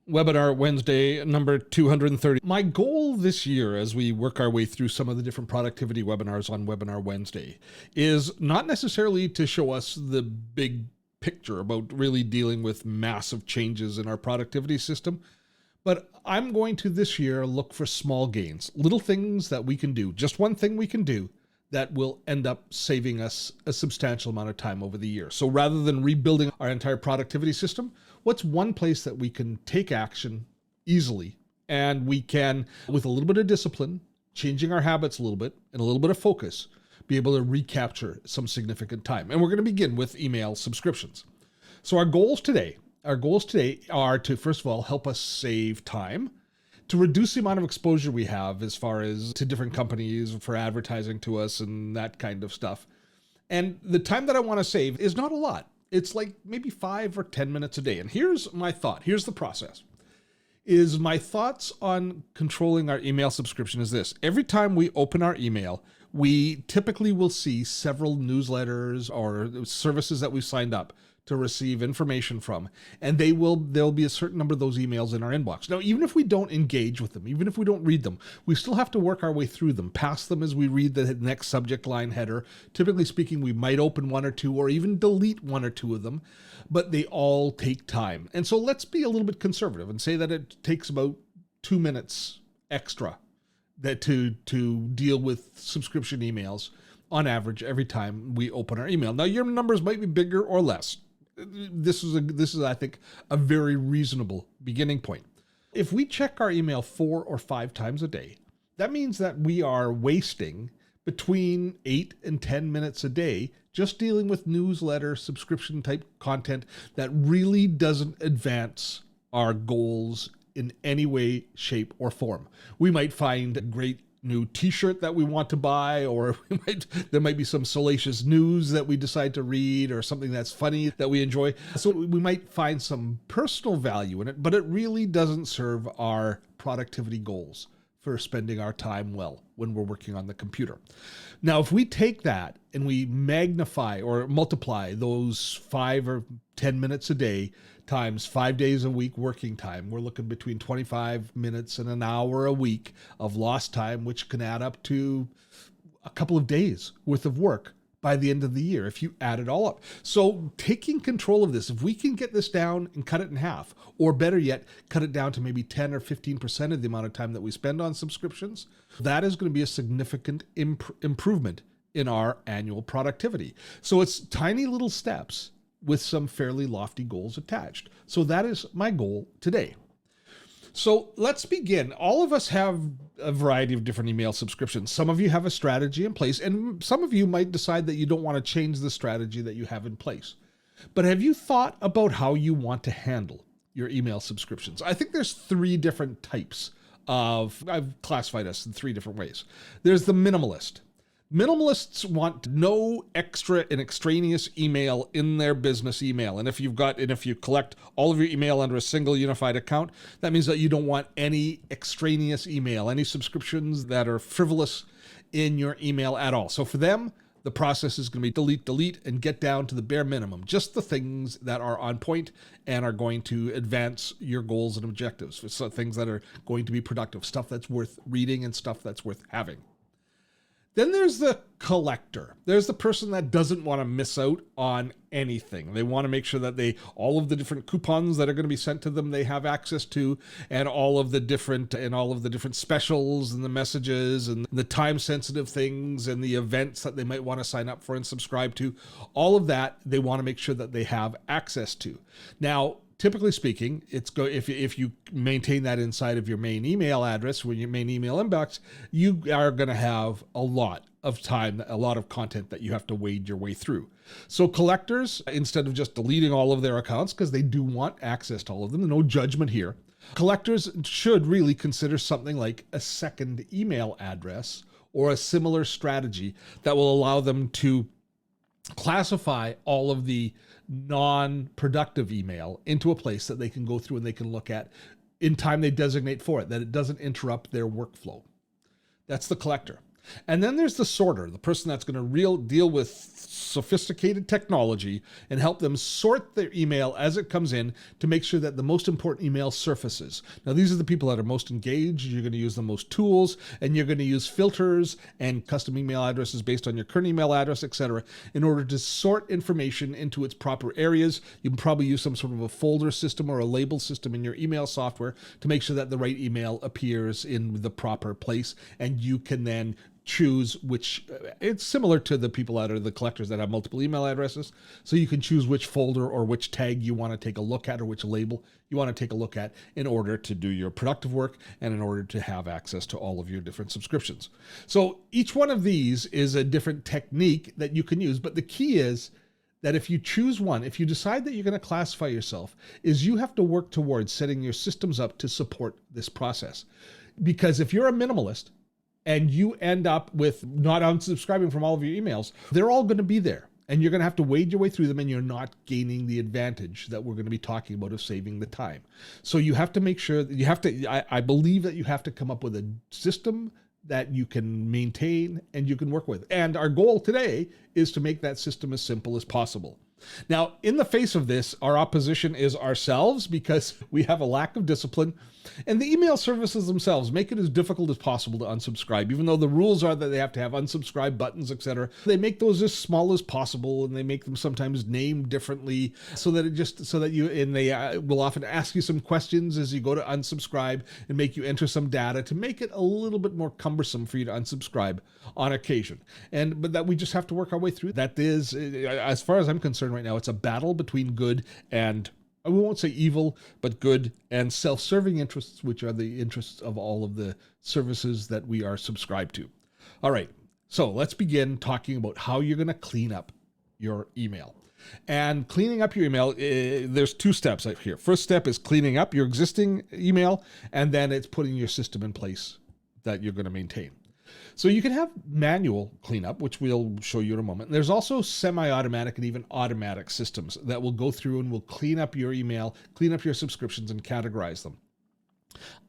Webinar Wednesday, number 230. My goal this year, as we work our way through some of the different productivity webinars on Webinar Wednesday, is not necessarily to show us the big picture about really dealing with massive changes in our productivity system, but I'm going to this year look for small gains, little things that we can do, just one thing we can do that will end up saving us a substantial amount of time over the year. So rather than rebuilding our entire productivity system, what's one place that we can take action easily, and we can, with a little bit of discipline, changing our habits a little bit, and a little bit of focus, be able to recapture some significant time. And we're going to begin with email subscriptions. So our goals today are to, first of all, help us save time, to reduce the amount of exposure we have as far as to different companies for advertising to us and that kind of stuff. And the time that I want to save is not a lot. It's like maybe 5 or 10 minutes a day. And here's my thought. Here's the process. Is my thoughts on controlling our email subscription is this. Every time we open our email, we typically will see several newsletters or services that we've signed up to receive information from, and there'll be a certain number of those emails in our inbox. Now, even if we don't engage with them, even if we don't read them, we still have to work our way through them, past them as we read the next subject line header. Typically speaking, we might open one or two or even delete one or two of them, but they all take time. And so let's be a little bit conservative and say that it takes about 2 minutes extra to deal with subscription emails on average every time we open our email. Now, your numbers might be bigger or less. This is, I think, a very reasonable beginning point. If we check our email 4 or 5 times a day, that means that we are wasting between 8 and 10 minutes a day just dealing with newsletter subscription type content that really doesn't advance our goals in any way, shape, or form. We might find a great new t-shirt that we want to buy, or there might be some salacious news that we decide to read, or something that's funny that we enjoy. So we might find some personal value in it, but it really doesn't serve our productivity goals for spending our time well when we're working on the computer. Now, if we take that and we magnify or multiply those 5 or 10 minutes a day times 5 days a week working time, we're looking between 25 minutes and an hour a week of lost time, which can add up to a couple of days worth of work by the end of the year, if you add it all up. So taking control of this, if we can get this down and cut it in half, or better yet, cut it down to maybe 10 or 15% of the amount of time that we spend on subscriptions, that is going to be a significant improvement in our annual productivity. So it's tiny little steps with some fairly lofty goals attached. So that is my goal today. So let's begin. All of us have a variety of different email subscriptions. Some of you have a strategy in place, and some of you might decide that you don't want to change the strategy that you have in place. But have you thought about how you want to handle your email subscriptions? I think there's 3 different types I've classified us in 3 different ways. There's the minimalist. Minimalists want no extra and extraneous email in their business email. And if you collect all of your email under a single unified account, that means that you don't want any extraneous email, any subscriptions that are frivolous in your email at all. So for them, the process is going to be delete, and get down to the bare minimum, just the things that are on point and are going to advance your goals and objectives. So things that are going to be productive, stuff that's worth reading and stuff that's worth having. Then there's the collector. There's the person that doesn't want to miss out on anything. They want to make sure that all of the different coupons that are going to be sent to them, they have access to, and all of the different specials and the messages and the time sensitive things and the events that they might want to sign up for and subscribe to. All of that, they want to make sure that they have access to. Now, typically speaking, if you maintain that inside of your main email address or your main email inbox, you are going to have a lot of time, a lot of content that you have to wade your way through. So collectors, instead of just deleting all of their accounts, because they do want access to all of them, no judgment here, collectors should really consider something like a second email address or a similar strategy that will allow them to classify all of the non-productive email into a place that they can go through and they can look at in time they designate for it, that it doesn't interrupt their workflow. That's the collector. And then there's the sorter, the person that's going to deal with sophisticated technology and help them sort their email as it comes in to make sure that the most important email surfaces. Now, these are the people that are most engaged. You're going to use the most tools, and you're going to use filters and custom email addresses based on your current email address, etc., in order to sort information into its proper areas. You can probably use some sort of a folder system or a label system in your email software to make sure that the right email appears in the proper place, and you can then choose which. It's similar to the people that are the collectors that have multiple email addresses. So you can choose which folder or which tag you want to take a look at, or which label you want to take a look at in order to do your productive work and in order to have access to all of your different subscriptions. So each one of these is a different technique that you can use. But the key is that if you choose one, if you decide that you're going to classify yourself, is you have to work towards setting your systems up to support this process. Because if you're a minimalist, and you end up with not unsubscribing from all of your emails, they're all going to be there. And you're going to have to wade your way through them, and you're not gaining the advantage that we're going to be talking about of saving the time. So you have to make sure that I believe that you have to come up with a system that you can maintain and you can work with. And our goal today is to make that system as simple as possible. Now, in the face of this, our opposition is ourselves, because we have a lack of discipline, and the email services themselves make it as difficult as possible to unsubscribe. Even though the rules are that they have to have unsubscribe buttons, etc., they make those as small as possible, and they make them sometimes named differently they will often ask you some questions as you go to unsubscribe and make you enter some data to make it a little bit more cumbersome for you to unsubscribe on occasion. But that we just have to work our way through. That is, as far as I'm concerned right now, it's a battle between good and, we won't say evil, but good and self-serving interests, which are the interests of all of the services that we are subscribed to. All right, so let's begin talking about how you're going to clean up your email. And cleaning up your email, there's two steps here. First step is cleaning up your existing email, and then it's putting your system in place that you're going to maintain. So you can have manual cleanup, which we'll show you in a moment. There's also semi-automatic and even automatic systems that will go through and will clean up your email, clean up your subscriptions, and categorize them.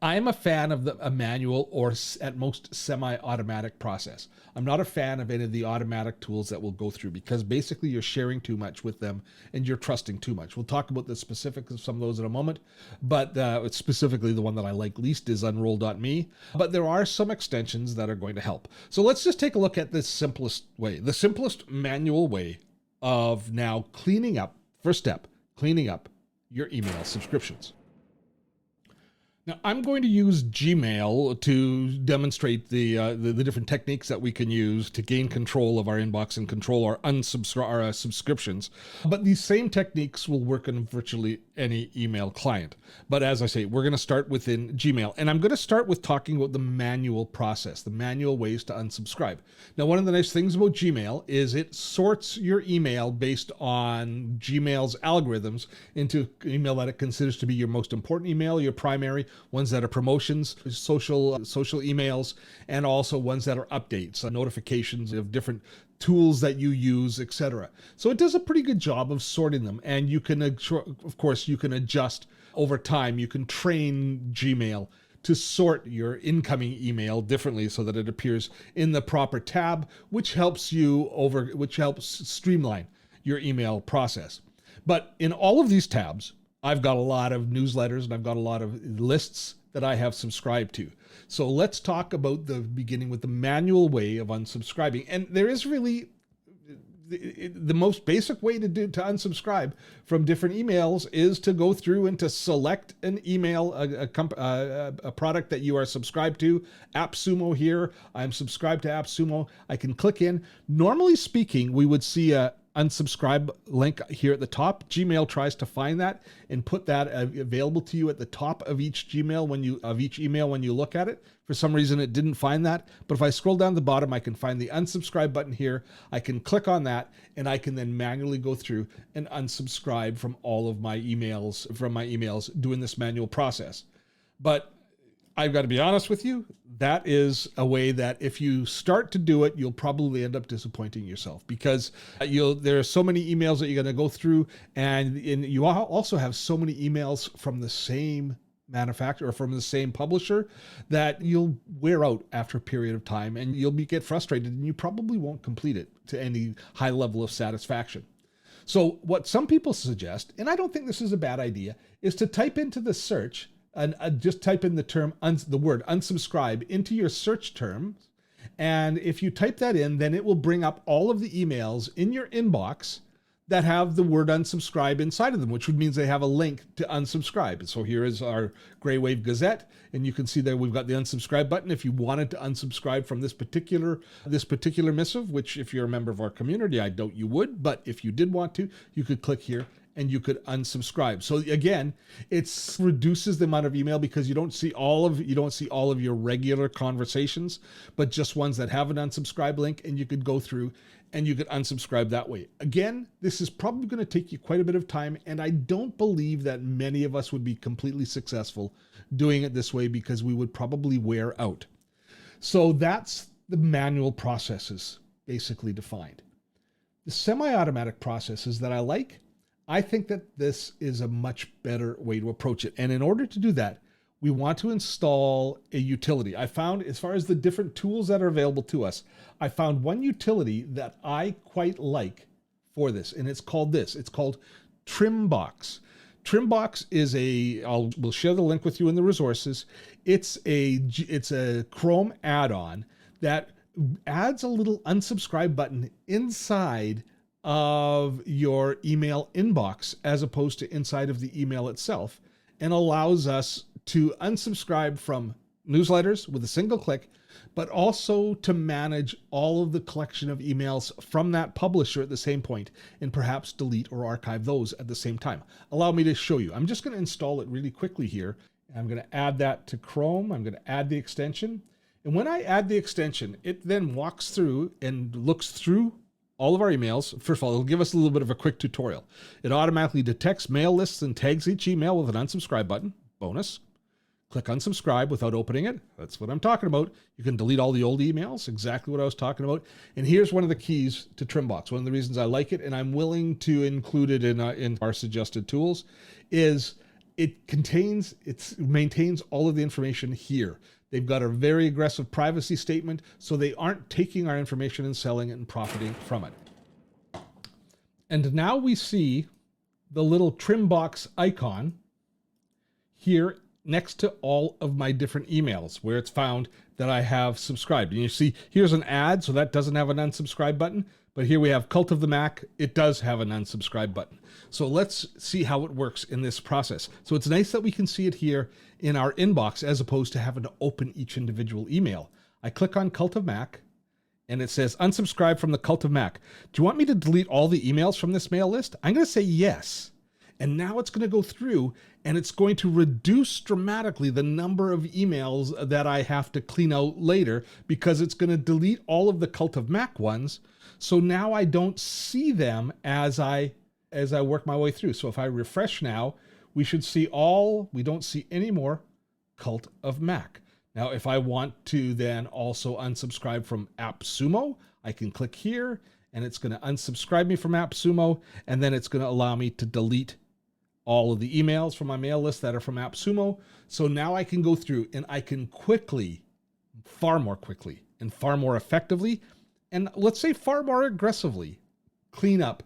I am a fan of a manual or at most semi-automatic process. I'm not a fan of any of the automatic tools that will go through, because basically you're sharing too much with them and you're trusting too much. We'll talk about the specifics of some of those in a moment, but specifically the one that I like least is Unroll.me. But there are some extensions that are going to help. So let's just take a look at the simplest manual way of now cleaning up. First step, cleaning up your email subscriptions. Now, I'm going to use Gmail to demonstrate the different techniques that we can use to gain control of our inbox and control our subscriptions. But these same techniques will work on virtually any email client. But as I say, we're going to start within Gmail. And I'm going to start with talking about the manual process, the manual ways to unsubscribe. Now, one of the nice things about Gmail is it sorts your email based on Gmail's algorithms into email that it considers to be your most important email, your primary, ones that are promotions, social emails, and also ones that are updates, notifications of different tools that you use, etc. So it does a pretty good job of sorting them, and you can, of course, you can adjust over time. You can train Gmail to sort your incoming email differently so that it appears in the proper tab, which helps streamline your email process. But in all of these tabs, I've got a lot of newsletters and I've got a lot of lists that I have subscribed to. So let's talk about the beginning with the manual way of unsubscribing. And there is really the most basic way to unsubscribe from different emails is to go through and to select an email, a product that you are subscribed to. AppSumo here. I'm subscribed to AppSumo. I can click in. Normally speaking, we would see a unsubscribe link here at the top. Gmail tries to find that and put that available to you at the top of each email when you look at it. For some reason, it didn't find that. But if I scroll down the bottom, I can find the unsubscribe button here. I can click on that, and I can then manually go through and unsubscribe from all of my emails, doing this manual process. But I've got to be honest with you, that is a way that if you start to do it, you'll probably end up disappointing yourself, because there are so many emails that you're going to go through, and you also have so many emails from the same manufacturer or from the same publisher that you'll wear out after a period of time, and you'll get frustrated, and you probably won't complete it to any high level of satisfaction. So what some people suggest, and I don't think this is a bad idea, is to type into the search and just type in the word unsubscribe into your search terms. And if you type that in, then it will bring up all of the emails in your inbox that have the word unsubscribe inside of them, which means they have a link to unsubscribe. And so here is our Grey Wave Gazette, and you can see there we've got the unsubscribe button. If you wanted to unsubscribe from this particular missive, which if you're a member of our community, I doubt you would, but if you did want to, you could click here and you could unsubscribe. So again, it reduces the amount of email because you don't see all of your regular conversations, but just ones that have an unsubscribe link, and you could go through and you could unsubscribe that way. Again, this is probably going to take you quite a bit of time, and I don't believe that many of us would be completely successful doing it this way because we would probably wear out. So that's the manual processes basically defined. The semi-automatic processes that I think that this is a much better way to approach it. And in order to do that, we want to install a utility. I found, as far as the different tools that are available to us, I found one utility that I quite like for this, and it's called Trimbox. Trimbox is we'll share the link with you in the resources. It's a Chrome add-on that adds a little unsubscribe button inside of your email inbox as opposed to inside of the email itself, and allows us to unsubscribe from newsletters with a single click, but also to manage all of the collection of emails from that publisher at the same point, and perhaps delete or archive those at the same time. Allow me to show you. I'm just going to install it really quickly here. I'm going to add that to Chrome. I'm going to add the extension. And when I add the extension, it then walks through and looks through all of our emails. First of all, it'll give us a little bit of a quick tutorial. It automatically detects mail lists and tags each email with an unsubscribe button. Bonus. Click unsubscribe without opening it. That's what I'm talking about. You can delete all the old emails, exactly what I was talking about. And here's one of the keys to Trimbox. One of the reasons I like it, and I'm willing to include it in our suggested tools, is it maintains all of the information here. They've got a very aggressive privacy statement, so they aren't taking our information and selling it and profiting from it. And now we see the little Trimbox icon here next to all of my different emails where it's found that I have subscribed. And you see, here's an ad, so that doesn't have an unsubscribe button. But here we have Cult of the Mac. It does have an unsubscribe button. So let's see how it works in this process. So it's nice that we can see it here in our inbox as opposed to having to open each individual email. I click on Cult of Mac, and it says unsubscribe from the Cult of Mac. Do you want me to delete all the emails from this mail list? I'm going to say yes. And now it's going to go through, and it's going to reduce dramatically the number of emails that I have to clean out later, because it's going to delete all of the Cult of Mac ones. So now I don't see them as I work my way through. So if I refresh now, we don't see any more Cult of Mac. Now, if I want to then also unsubscribe from AppSumo, I can click here, and it's going to unsubscribe me from AppSumo, and then it's going to allow me to delete all of the emails from my mail list that are from AppSumo. So now I can go through and I can far more quickly and far more effectively, and let's say far more aggressively, clean up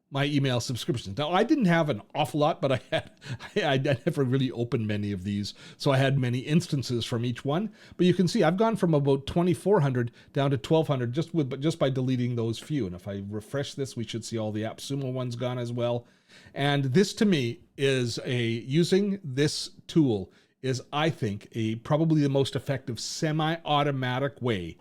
my email subscriptions. Now, I didn't have an awful lot, but I never really opened many of these, so I had many instances from each one. But you can see I've gone from about 2,400 down to 1,200 just by deleting those few. And if I refresh this, we should see all the AppSumo ones gone as well. And this, to me, using this tool is, I think, probably the most effective semi-automatic way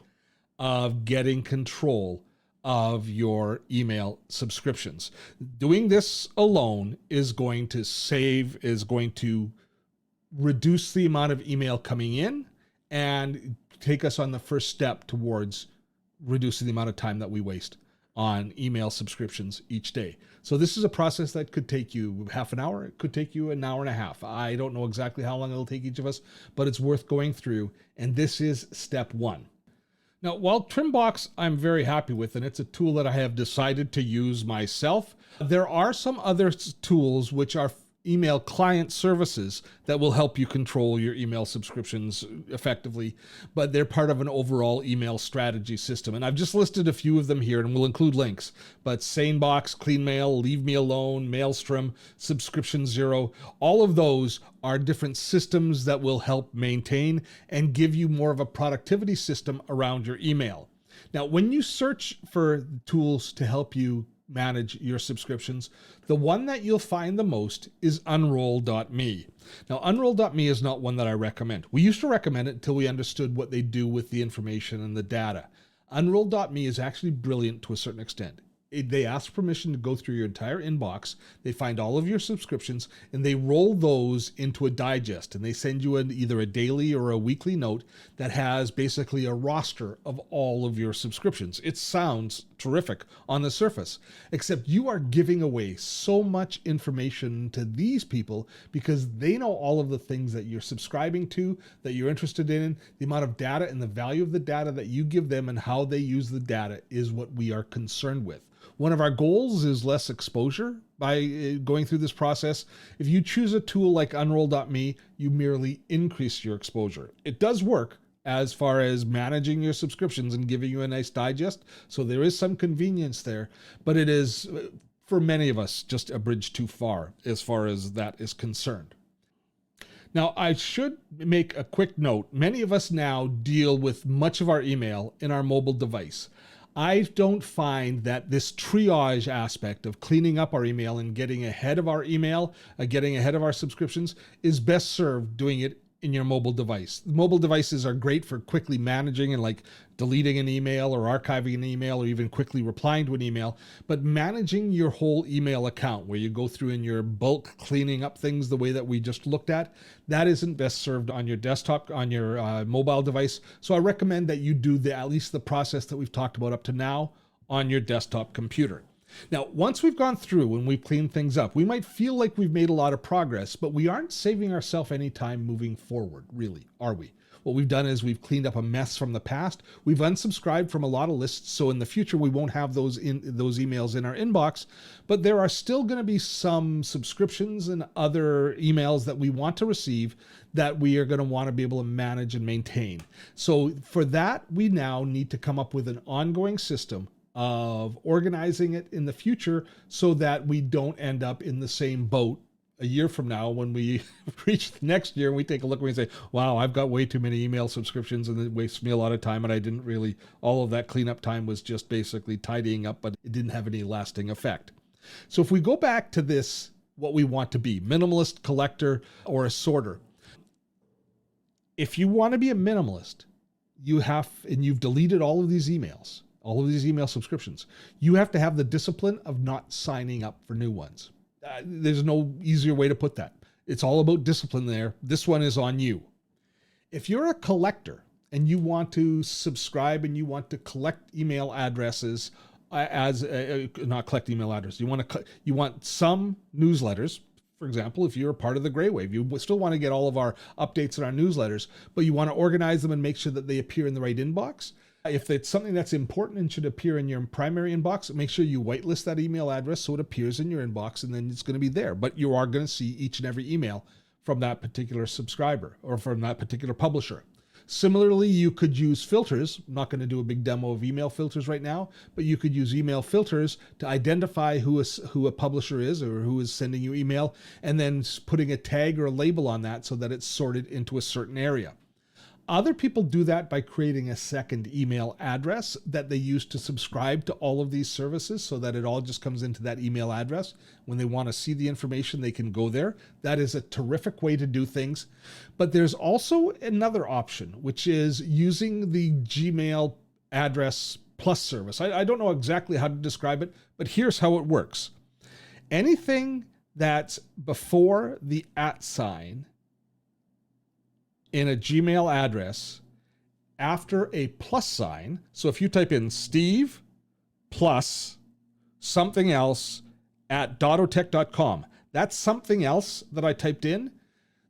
of getting control of your email subscriptions. Doing this alone is going to reduce the amount of email coming in and take us on the first step towards reducing the amount of time that we waste on email subscriptions each day. So this is a process that could take you half an hour. It could take you an hour and a half. I don't know exactly how long it'll take each of us, but it's worth going through. And this is step one. Now, while Trimbox I'm very happy with, and it's a tool that I have decided to use myself, there are some other tools which are email client services that will help you control your email subscriptions effectively, but they're part of an overall email strategy system. And I've just listed a few of them here, and we'll include links. But SaneBox, CleanMail, Leave Me Alone, Maelstrom, Subscription Zero, all of those are different systems that will help maintain and give you more of a productivity system around your email. Now, when you search for tools to help you manage your subscriptions, the one that you'll find the most is Unroll.me. Now, Unroll.me is not one that I recommend. We used to recommend it until we understood what they do with the information and the data. Unroll.me is actually brilliant to a certain extent. They ask permission to go through your entire inbox. They find all of your subscriptions and they roll those into a digest, and they send you either a daily or a weekly note that has basically a roster of all of your subscriptions. It sounds terrific on the surface, except you are giving away so much information to these people because they know all of the things that you're subscribing to, that you're interested in. The amount of data and the value of the data that you give them and how they use the data is what we are concerned with. One of our goals is less exposure by going through this process. If you choose a tool like Unroll.me, you merely increase your exposure. It does work as far as managing your subscriptions and giving you a nice digest, so there is some convenience there, but it is, for many of us, just a bridge too far as that is concerned. Now, I should make a quick note. Many of us now deal with much of our email in our mobile device. I don't find that this triage aspect of cleaning up our email and getting ahead of our email, getting ahead of our subscriptions, is best served doing it in your mobile device. Mobile devices are great for quickly managing and like deleting an email or archiving an email or even quickly replying to an email, but managing your whole email account where you go through and you're bulk cleaning up things the way that we just looked at, that isn't best served on your desktop, on your mobile device. So I recommend that you do at least the process that we've talked about up to now on your desktop computer. Now, once we've gone through and we've cleaned things up, we might feel like we've made a lot of progress, but we aren't saving ourselves any time moving forward, really, are we? What we've done is we've cleaned up a mess from the past. We've unsubscribed from a lot of lists, so in the future we won't have those emails in our inbox, but there are still going to be some subscriptions and other emails that we want to receive that we are going to want to be able to manage and maintain. So for that, we now need to come up with an ongoing system of organizing it in the future so that we don't end up in the same boat a year from now when we reach the next year and we take a look and we say, wow, I've got way too many email subscriptions and it wastes me a lot of time, and I didn't really, all of that cleanup time was just basically tidying up, but it didn't have any lasting effect. So if we go back to this, what we want to be, minimalist, collector, or a sorter. If you want to be a minimalist, you've deleted all of these emails, all of these email subscriptions, you have to have the discipline of not signing up for new ones. There's no easier way to put that. It's all about discipline there. This one is on you. If you're a collector and you want to subscribe and you want to collect email addresses not collect email addresses, you want some newsletters. For example, if you're a part of the Gray Wave, you still want to get all of our updates in our newsletters, but you want to organize them and make sure that they appear in the right inbox. If it's something that's important and should appear in your primary inbox, make sure you whitelist that email address so it appears in your inbox, and then it's going to be there. But you are going to see each and every email from that particular subscriber or from that particular publisher. Similarly, you could use filters. I'm not going to do a big demo of email filters right now, but you could use email filters to identify who a publisher is or who is sending you email, and then putting a tag or a label on that so that it's sorted into a certain area. Other people do that by creating a second email address that they use to subscribe to all of these services so that it all just comes into that email address. When they want to see the information, they can go there. That is a terrific way to do things. But there's also another option, which is using the Gmail address plus service. I don't know exactly how to describe it, but here's how it works. Anything that's before the @ sign in a Gmail address after a plus sign. So if you type in Steve plus something else at dototech.com, that's something else that I typed in.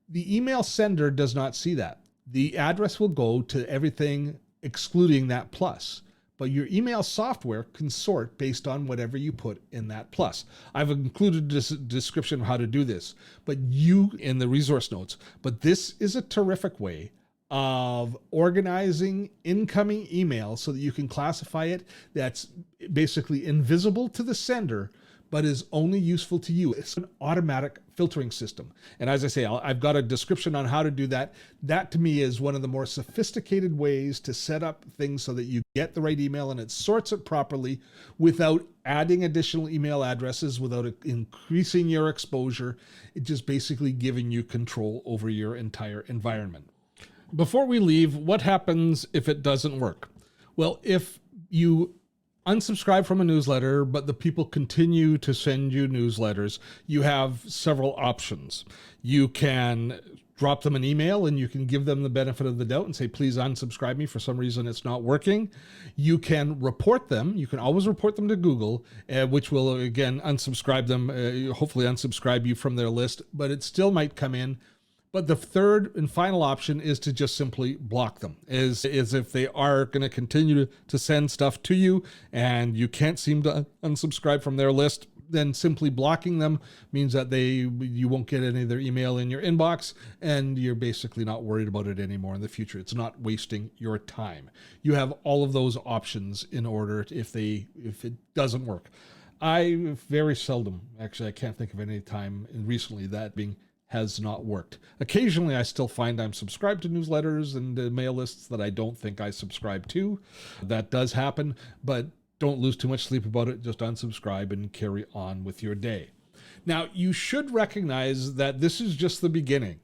The email sender does not see that. The address will go to everything excluding that plus. but your email software can sort based on whatever you put in that plus. I've included a description of how to do this, but you in the resource notes. But this is a terrific way of organizing incoming email so that you can classify it that's basically invisible to the sender, but is only useful to you. It's an automatic filtering system. And as I say, I've got a description on how to do that. That to me is one of the more sophisticated ways to set up things so that you get the right email and it sorts it properly without adding additional email addresses, without increasing your exposure. It's just basically giving you control over your entire environment. Before we leave, what happens if it doesn't work? Well, if you unsubscribe from a newsletter, but the people continue to send you newsletters, you have several options. You can drop them an email and you can give them the benefit of the doubt and say, please unsubscribe me. For some reason, it's not working. You can report them. You can always report them to Google, which will, again, unsubscribe them, hopefully unsubscribe you from their list, but it still might come in. But the third and final option is to just simply block them, is if they are going to continue to send stuff to you and you can't seem to unsubscribe from their list, then simply blocking them means that you won't get any of their email in your inbox and you're basically not worried about it anymore in the future. It's not wasting your time. You have all of those options in order if it doesn't work. I very seldom, actually, I can't think of any time recently that has not worked. Occasionally, I still find I'm subscribed to newsletters and mail lists that I don't think I subscribe to. That does happen, but don't lose too much sleep about it. Just unsubscribe and carry on with your day. Now, you should recognize that this is just the beginning.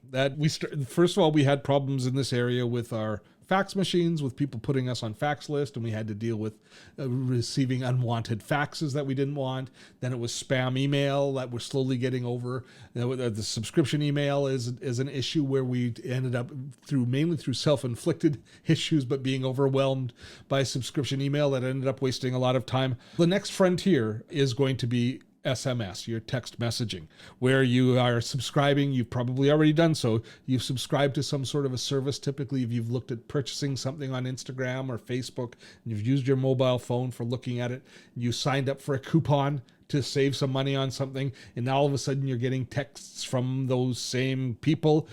First of all, we had problems in this area with our fax machines, with people putting us on fax list, and we had to deal with receiving unwanted faxes that we didn't want. Then it was spam email that we're slowly getting over. The subscription email is an issue where we ended up mainly through self-inflicted issues, but being overwhelmed by subscription email that ended up wasting a lot of time. The next frontier is going to be SMS, your text messaging, where you are subscribing. You've probably already done so. You've subscribed to some sort of a service. Typically, if you've looked at purchasing something on Instagram or Facebook, and you've used your mobile phone for looking at it, you signed up for a coupon to save some money on something, and now all of a sudden you're getting texts from those same people.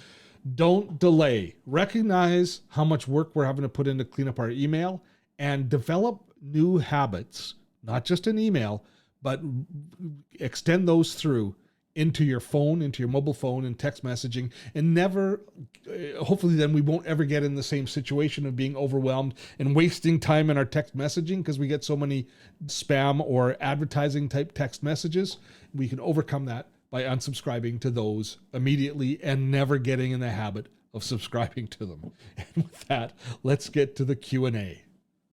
Don't delay. Recognize how much work we're having to put in to clean up our email and develop new habits, not just an email, but extend those through into your phone, into your mobile phone and text messaging, and hopefully then we won't ever get in the same situation of being overwhelmed and wasting time in our text messaging because we get so many spam or advertising type text messages. We can overcome that by unsubscribing to those immediately and never getting in the habit of subscribing to them. And with that, let's get to the Q&A.